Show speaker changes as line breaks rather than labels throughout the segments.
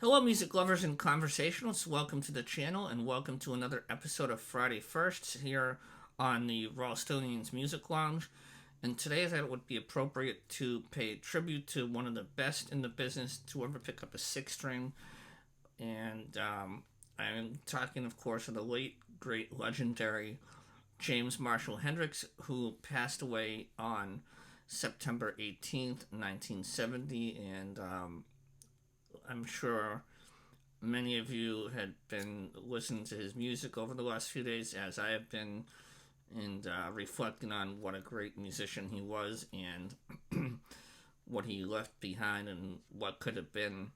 Hello, music lovers and conversationalists. Welcome to the channel and welcome to another episode of Friday Firsts here on the Ralstonians Music Lounge. And today I thought it would be appropriate to pay tribute to one of the best in the business to ever pick up a six string. And I'm talking, of course, of the late, great, legendary James Marshall Hendrix, who passed away on September 18th, 1970. And I'm sure many of you had been listening to his music over the last few days, as I have been, and reflecting on what a great musician he was and what he left behind and what could have been.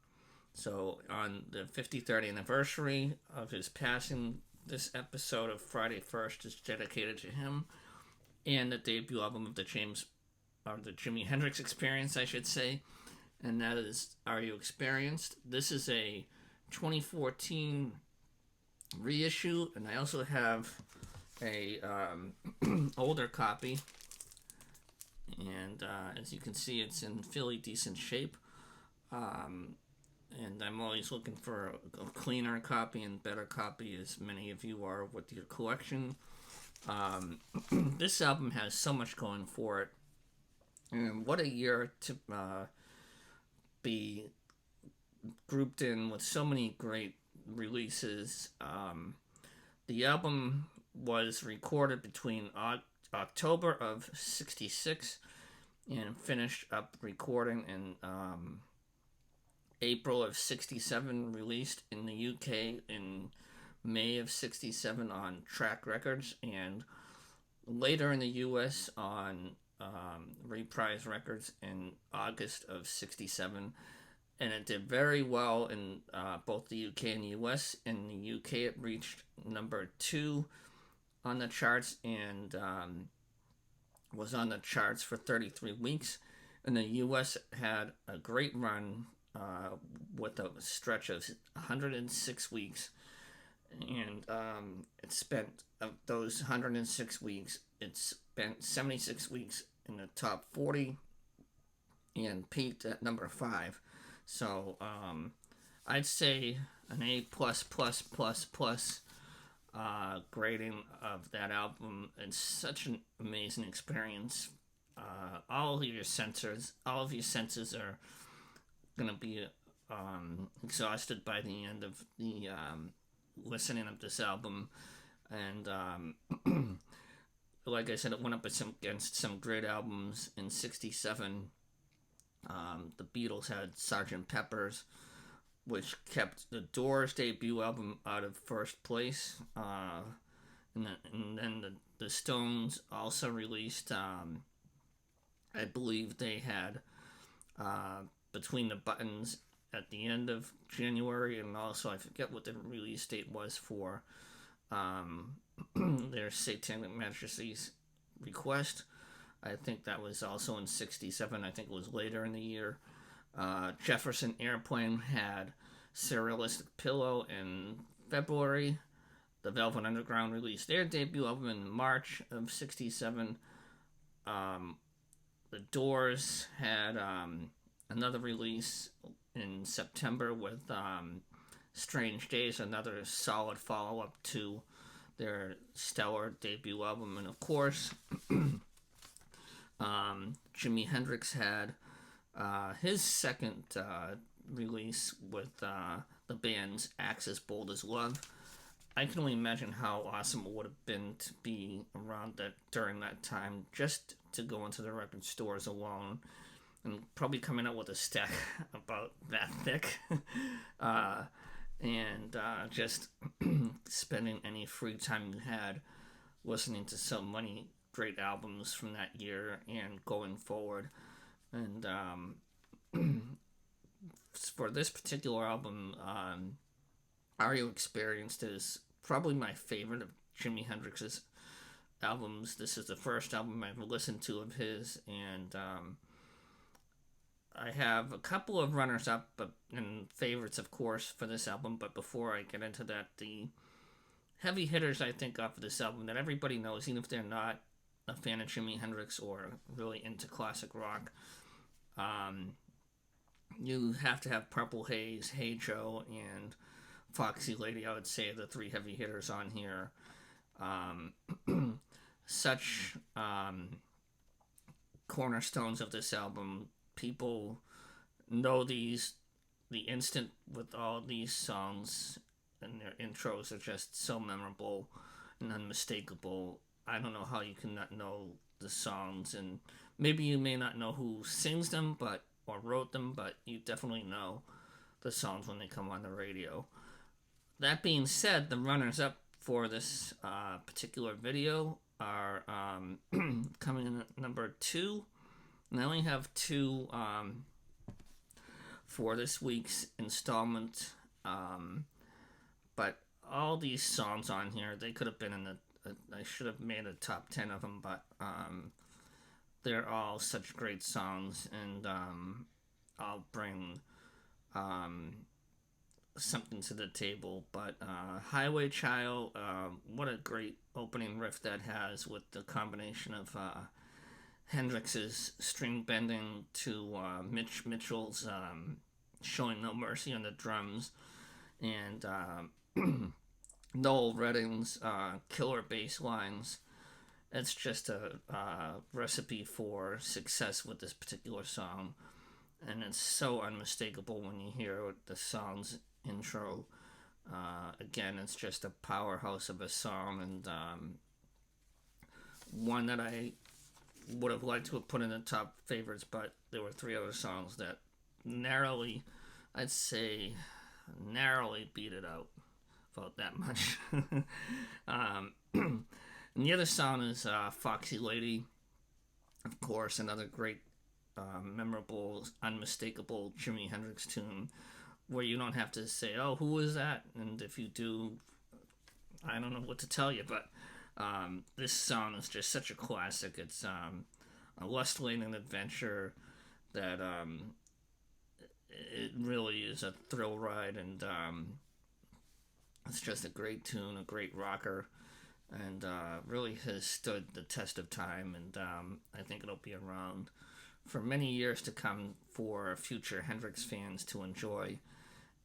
So, on the 53rd anniversary of his passing, this episode of Friday First is dedicated to him and the debut album of the Jimi Hendrix Experience, I should say, and that is Are You Experienced? This is a 2014 reissue, and I also have a older copy, and as you can see, it's in fairly decent shape. And I'm always looking for a cleaner copy and better copy, as many of you are with your collection. This album has so much going for it, and what a year to be grouped in with so many great releases. The album was recorded between October of '66 and finished up recording in April of '67, released in the UK in May of '67 on Track Records, and later in the US on Reprise Records in August of '67. And it did very well in both the UK and the US. In the UK, it reached number 2 on the charts and was on the charts for 33 weeks. And the US had a great run with a stretch of 106 weeks. And it spent, of those 106 weeks, it spent 76 weeks in the top 40 and peaked at number 5. So I'd say an A grading of that album. It's such an amazing experience. All of your senses are gonna be exhausted by the end of the listening of this album, and like I said, it went up against some great albums in '67. The Beatles had Sgt. Pepper's, which kept the Doors' debut album out of first place. And then the Stones also released, I believe they had Between the Buttons at the end of January, and also I forget what the release date was for their Satanic Majesty's Request. I think that was also in '67. I think it was later in the year. Jefferson Airplane had Surrealistic Pillow in February. The Velvet Underground released their debut album in March of '67. The Doors had another release in September with Strange Days, another solid follow-up to their stellar debut album. And of course, Jimi Hendrix had his second release with the band's Axis Bold as Love. I can only imagine how awesome it would have been to be around that during that time, just to go into the record stores alone, and probably coming out with a stack about that thick, and just spending any free time you had listening to so many great albums from that year and going forward. And for this particular album, Are You Experienced is probably my favorite of Jimi Hendrix's albums. This is the first album I've listened to of his, and I have a couple of runners-up and favorites, of course, for this album. But before I get into that, the heavy hitters I think of this album that everybody knows, even if they're not a fan of Jimi Hendrix or really into classic rock, you have to have Purple Haze, Hey Joe, and Foxy Lady. I would say the three heavy hitters on here. Um, such cornerstones of this album. People know these the instant with all these songs, and their intros are just so memorable and unmistakable. I don't know how you can not know the songs, and maybe you may not know who sings them, but or wrote them, but you definitely know the songs when they come on the radio. That being said, the runners up for this particular video are coming in at number 2. And I only have 2 for this week's installment. But all these songs on here, they could have been in the. I should have made a top 10 of them, but they're all such great songs, and I'll bring something to the table. But Highway Child, what a great opening riff that has, with the combination of Hendrix's string bending to Mitch Mitchell's Showing No Mercy on the drums, and Noel Redding's killer bass lines. It's just a recipe for success with this particular song, and it's so unmistakable when you hear the song's intro. Again, it's just a powerhouse of a song, and one that I would have liked to have put in the top favorites, but there were 3 other songs that narrowly, I'd say, narrowly beat it out. About that much. And the other song is Foxy Lady. Of course, another great, memorable, unmistakable Jimi Hendrix tune, where you don't have to say, oh, who is that? And if you do, I don't know what to tell you, but this song is just such a classic. It's a lust-laden adventure that it really is a thrill ride, and it's just a great tune, a great rocker, and really has stood the test of time, and I think it'll be around for many years to come for future Hendrix fans to enjoy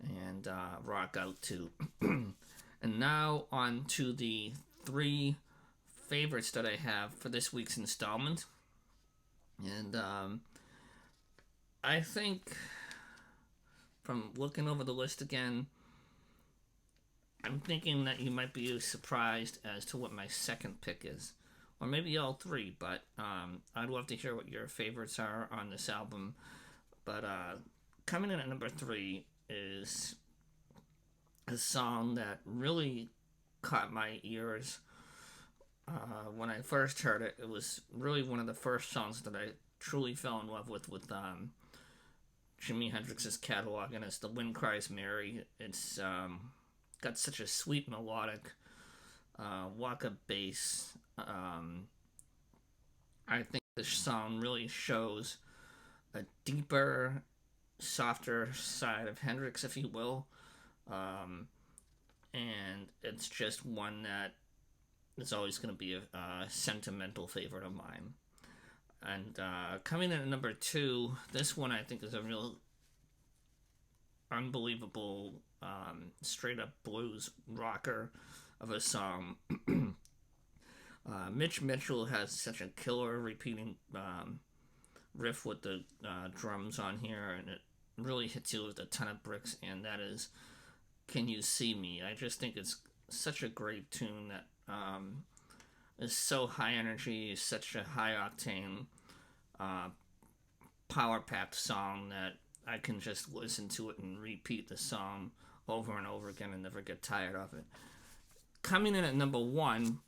and rock out to. And now on to the 3 favorites that I have for this week's installment. And I think, from looking over the list again, I'm thinking that you might be surprised as to what my second pick is. Or maybe all 3, but I'd love to hear what your favorites are on this album. But coming in at number 3 is a song that really caught my ears. When I first heard it, it was really one of the first songs that I truly fell in love with Jimi Hendrix's catalog, and it's The Wind Cries Mary. It's got such a sweet melodic waka bass. I think this song really shows a deeper, softer side of Hendrix, if you will. And it's just one that is always going to be a sentimental favorite of mine. And coming in at number 2, this one I think is a real unbelievable straight up blues rocker of a song. Mitch Mitchell has such a killer repeating riff with the drums on here, and it really hits you with a ton of bricks, and that is Can You See Me? I just think it's such a great tune that is so high energy, such a high octane, power packed song that I can just listen to it and repeat the song over and over again and never get tired of it. Coming in at number 1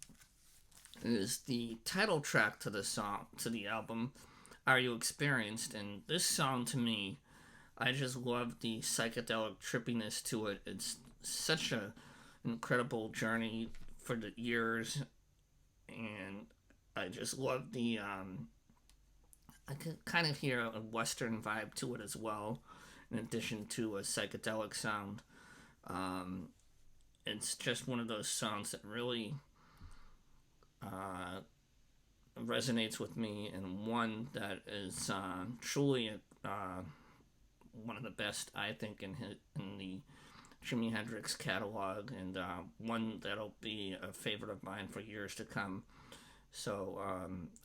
is the title track to the album, Are You Experienced? And this song, to me, I just love the psychedelic trippiness to it. It's such an incredible journey for the ears, and I just love the I can kind of hear a Western vibe to it as well, in addition to a psychedelic sound. It's just one of those songs that really resonates with me, and one that is truly one of the best, I think, in the Jimi Hendrix catalog, and one that'll be a favorite of mine for years to come. So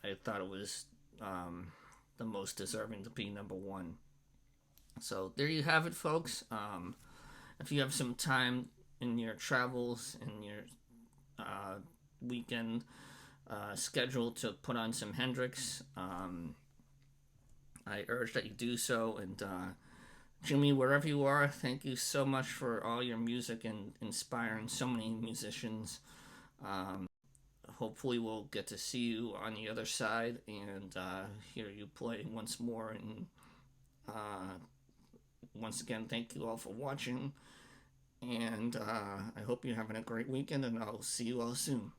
I thought it was the most deserving to be number one. So there you have it, folks. If you have some time in your travels, in your weekend schedule to put on some Hendrix, I urge that you do so. And Jimmy, wherever you are, thank you so much for all your music and inspiring so many musicians. Hopefully, we'll get to see you on the other side and hear you play once more. And once again, thank you all for watching. And I hope you're having a great weekend, and I'll see you all soon.